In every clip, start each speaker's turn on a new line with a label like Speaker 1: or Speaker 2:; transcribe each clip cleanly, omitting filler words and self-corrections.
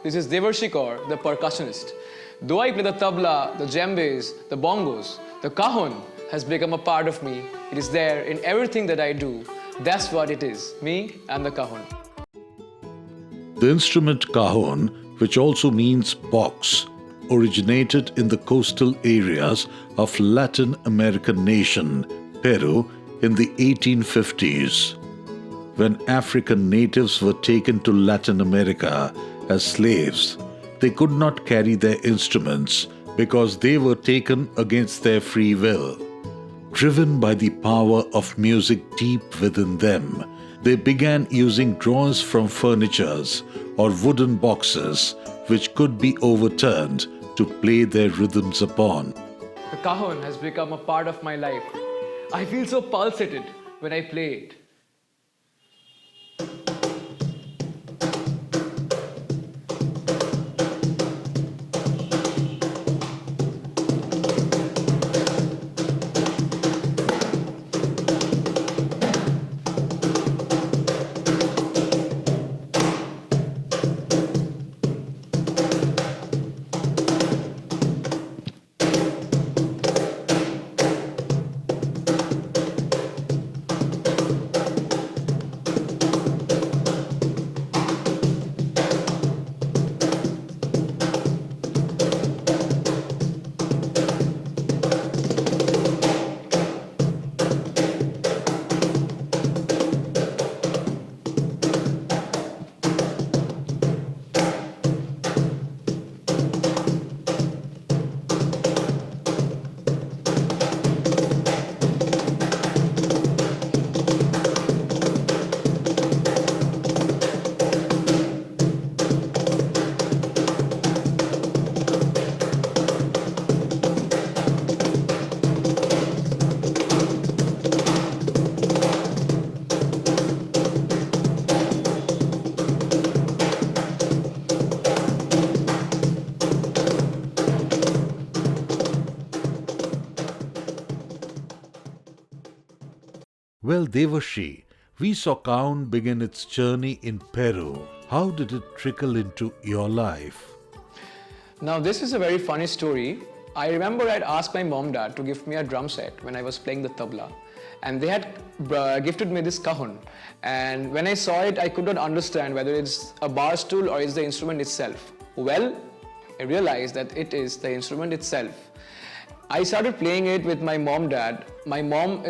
Speaker 1: This is Devarshi Kar, the percussionist. Though I play the tabla, the djembes, the bongos, the cajon has become a part of me. It is there in everything that I do. That's what it is, me and the cajon.
Speaker 2: The instrument cajon, which also means box, originated in the coastal areas of Latin American nation, Peru, in the 1850s. When African natives were taken to Latin America as slaves, they could not carry their instruments because they were taken against their free will. Driven by the power of music deep within them, they began using drawers from furnitures or wooden boxes which could be overturned to play their rhythms upon.
Speaker 1: The cajon has become a part of my life. I feel so pulsated when I play it.
Speaker 2: Well, Devarshi, we saw cajon begin its journey in Peru. How did it trickle into your life?
Speaker 1: Now this is a very funny story. I remember I'd asked my mom dad to give me a drum set when I was playing the tabla, and they had gifted me this cajon. And when I saw it, I could not understand whether it's a bar stool or it's the instrument itself. Well, I realized that it is the instrument itself. I started playing it with my mom dad. My mom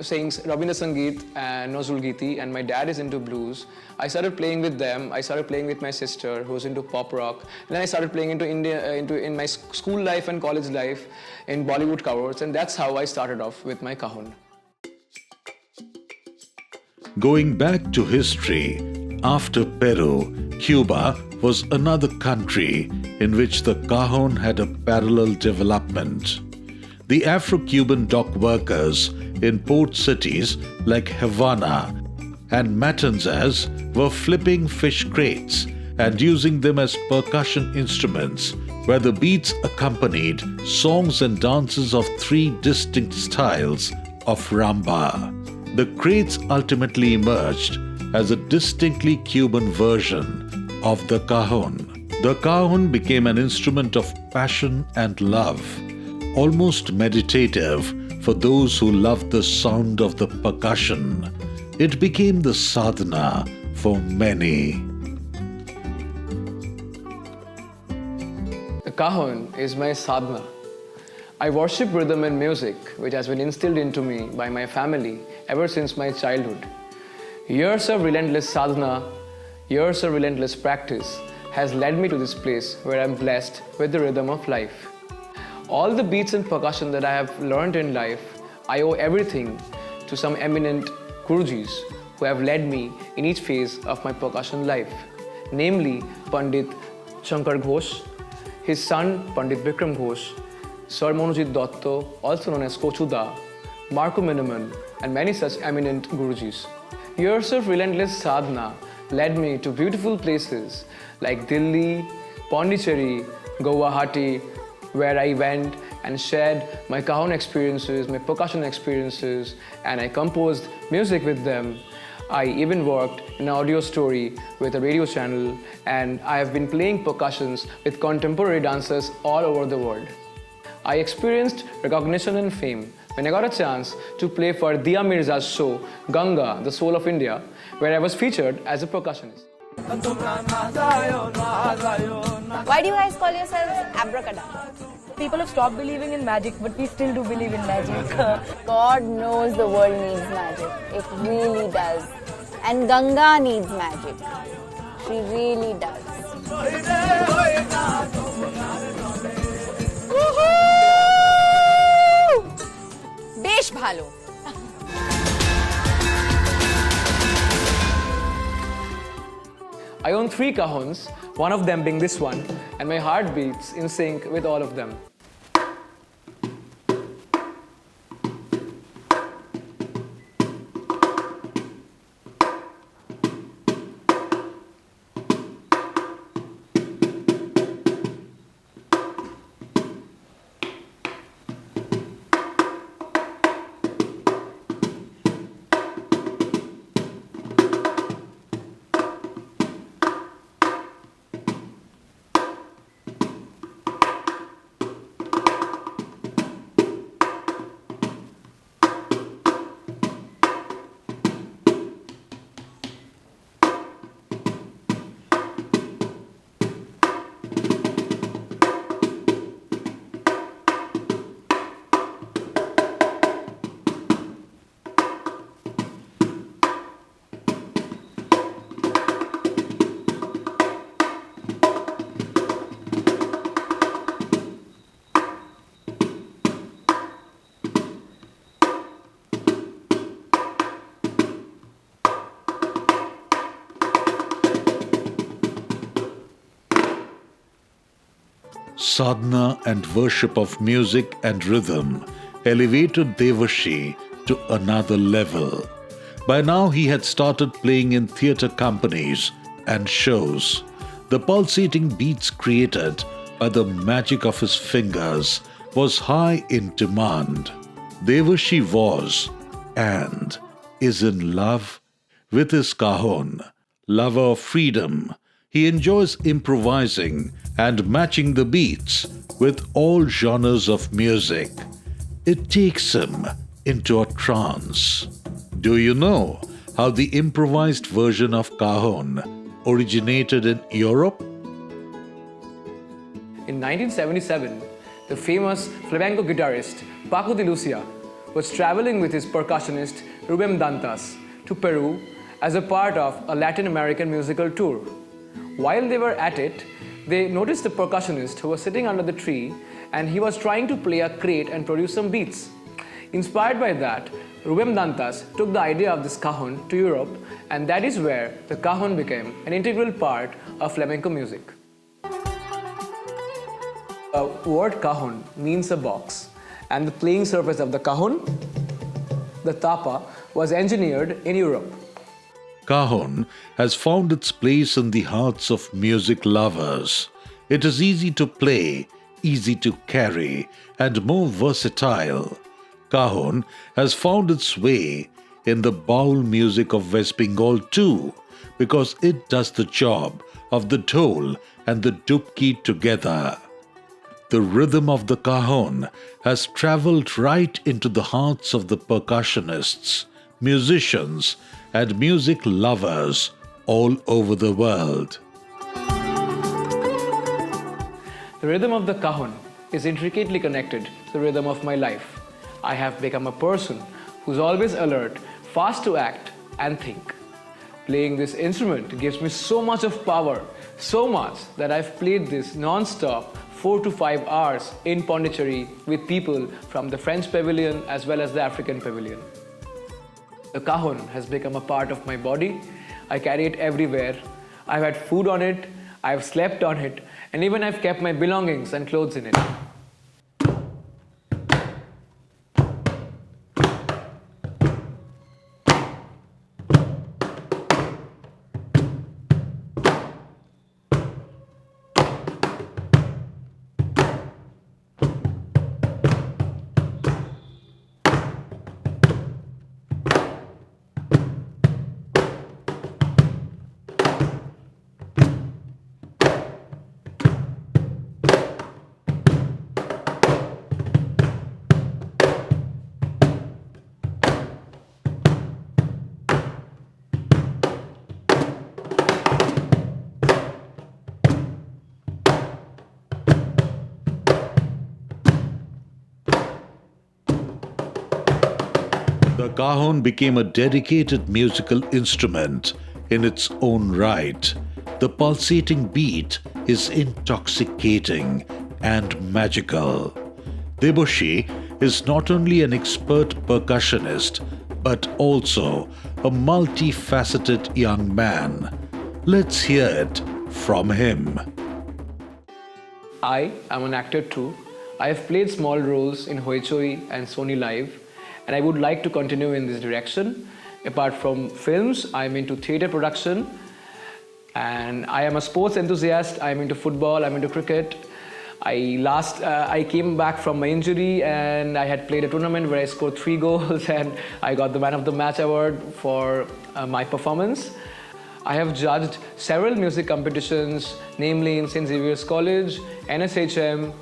Speaker 1: sings Rabindra Sangeet and Nazrul Giti, and my dad is into blues. I started playing with them. I started playing with my sister who's into pop rock. And then I started playing in my school life and college life in Bollywood covers, and that's how I started off with my cajon.
Speaker 2: Going back to history, after Peru, Cuba was another country in which the cajon had a parallel development. The Afro-Cuban dock workers in port cities like Havana and Matanzas were flipping fish crates and using them as percussion instruments, where the beats accompanied songs and dances of three distinct styles of ramba. The crates ultimately emerged as a distinctly Cuban version of the cajon. The cajon became an instrument of passion and love, almost meditative for those who loved the sound of the percussion. It became the sadhana for many.
Speaker 1: The cajon is my sadhana. I worship rhythm and music, which has been instilled into me by my family ever since my childhood. Years of relentless sadhana, years of relentless practice has led me to this place where I'm blessed with the rhythm of life. All the beats and percussion that I have learned in life, I owe everything to some eminent Gurujis who have led me in each phase of my percussion life, namely Pandit Shankar Ghosh, his son Pandit Bikram Ghosh, Sir Monojit Dotto, also known as Kochuda, Marco Miniman, and many such eminent Gurujis. Years of relentless sadhana led me to beautiful places like Delhi, Pondicherry, Guwahati, where I went and shared my cajon experiences, my percussion experiences, and I composed music with them. I even worked in an audio story with a radio channel, and I have been playing percussions with contemporary dancers all over the world. I experienced recognition and fame when I got a chance to play for Dia Mirza's show Ganga, the Soul of India, where I was featured as a percussionist.
Speaker 3: Why do you guys call yourselves abracadabra?
Speaker 4: People have stopped believing in magic, but we still do believe in magic.
Speaker 3: God knows the world needs magic. It really does. And Ganga needs magic. She really does. বেশ ভালো।
Speaker 1: I own 3 cajons, one of them being this one, and my heart beats in sync with all of them.
Speaker 2: Sadhana and worship of music and rhythm elevated Devarshi to another level. By now he had started playing in theatre companies and shows. The pulsating beats created by the magic of his fingers was high in demand. Devarshi was and is in love with his cajon. Lover of freedom, he enjoys improvising and matching the beats with all genres of music. It takes him into a trance. Do you know how the improvised version of cajon originated in Europe?
Speaker 1: In 1977, the famous flamenco guitarist Paco de Lucia was traveling with his percussionist Rubem Dantas to Peru as a part of a Latin American musical tour. While they were at it, they noticed the percussionist who was sitting under the tree, and he was trying to play a crate and produce some beats. Inspired by that, Rubem Dantas took the idea of this cajon to Europe, and that is where the cajon became an integral part of flamenco music. The word cajon means a box, and the playing surface of the cajon, the tapa, was engineered in Europe.
Speaker 2: Cajon has found its place in the hearts of music lovers. It is easy to play, easy to carry, and more versatile. Cajon has found its way in the baul music of West Bengal too, because it does the job of the dhol and the dubki together. The rhythm of the cajon has travelled right into the hearts of the percussionists, musicians, and music lovers all over the world.
Speaker 1: The rhythm of the cajon is intricately connected to the rhythm of my life. I have become a person who's always alert, fast to act and think. Playing this instrument gives me so much of power, so much that I've played this non-stop 4 to 5 hours in Pondicherry with people from the French pavilion as well as the African pavilion. The cajon has become a part of my body. I carry it everywhere. I've had food on it, I've slept on it, and even I've kept my belongings and clothes in it.
Speaker 2: The cajon became a dedicated musical instrument in its own right. The pulsating beat is intoxicating and magical. Devarshi is not only an expert percussionist but also a multifaceted young man. Let's hear it from him.
Speaker 1: I am an actor too. I have played small roles in Hoichoi and Sony Live, and I would like to continue in this direction. Apart from films, I am into theatre production, and I am a sports enthusiast. I am into football, I am into cricket. I came back from my injury and I had played a tournament where I scored 3 goals and I got the Man of the Match award for my performance. I have judged several music competitions, namely in St. Xavier's College, NSHM,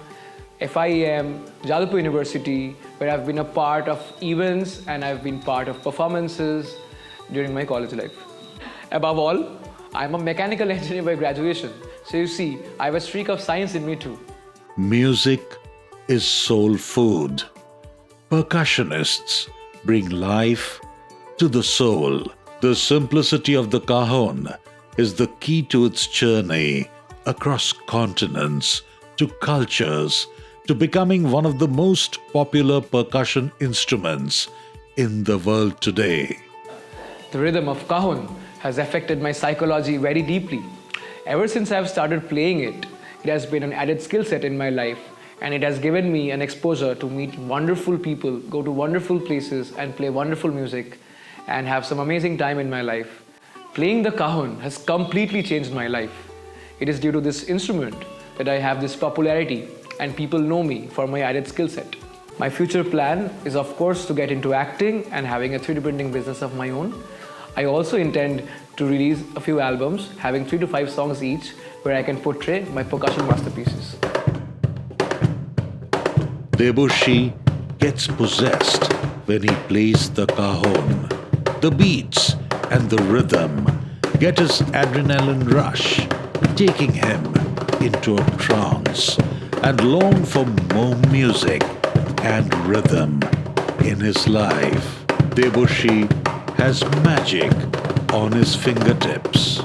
Speaker 1: FIEM, Jadavpur University, where I've been a part of events and I've been part of performances during my college life. Above all, I'm a mechanical engineer by graduation. So you see, I have a streak of science in me too.
Speaker 2: Music is soul food. Percussionists bring life to the soul. The simplicity of the cajon is the key to its journey across continents, to cultures, to becoming one of the most popular percussion instruments in the world today.
Speaker 1: The rhythm of cajon has affected my psychology very deeply. Ever since I've started playing it, it has been an added skill set in my life, and it has given me an exposure to meet wonderful people, go to wonderful places and play wonderful music and have some amazing time in my life. Playing the cajon has completely changed my life. It is due to this instrument that I have this popularity and people know me for my added skill set. My future plan is of course to get into acting and having a 3D printing business of my own. I also intend to release a few albums having 3 to 5 songs each where I can portray my percussion masterpieces.
Speaker 2: Devarshi gets possessed when he plays the cajon. The beats and the rhythm get his adrenaline rush, taking him into a trance and long for more music and rhythm in his life. Devarshi has magic on his fingertips.